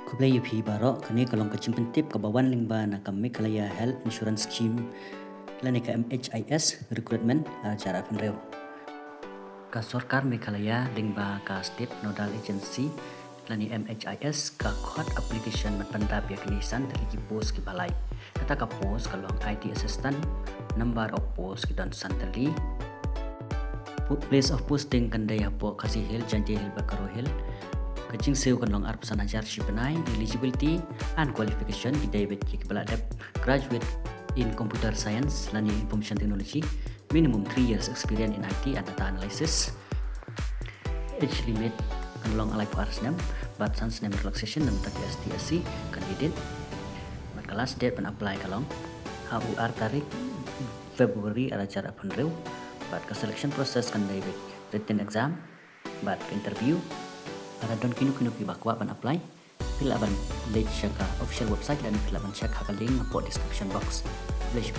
Kublai yupi barok kani kalong kacing pentip kabawan lingba na ka Meghalaya Health Insurance Scheme lani ka MHIS Recruitment cara penreu. Ka Sarkar Meghalaya lingba ka State Nodal Agency lani MHIS ka khot application matpanda yakni san terigi post ki balai. Kata ka post kalong IT assistant, number of post ki don santali, place of posting kandai hapo Khasi Hill, Jaintia Hill, Garo Hill. Kacing sew kanlong arp sana jar shipanai eligibility and qualification ki David ki balad graduate in computer science lani information technology, minimum 3 years experience in IT and data analysis. Age limit kanlong alai for name but sans name relaxation dan tak STSC candidate. Maka last date pen apply kalong HUR tarik February ada cara penreu but ke selection process kan David written exam but interview para don kinu ki bakwa ban apply fill aban late check official website dan fill aban check haka link po description box. Please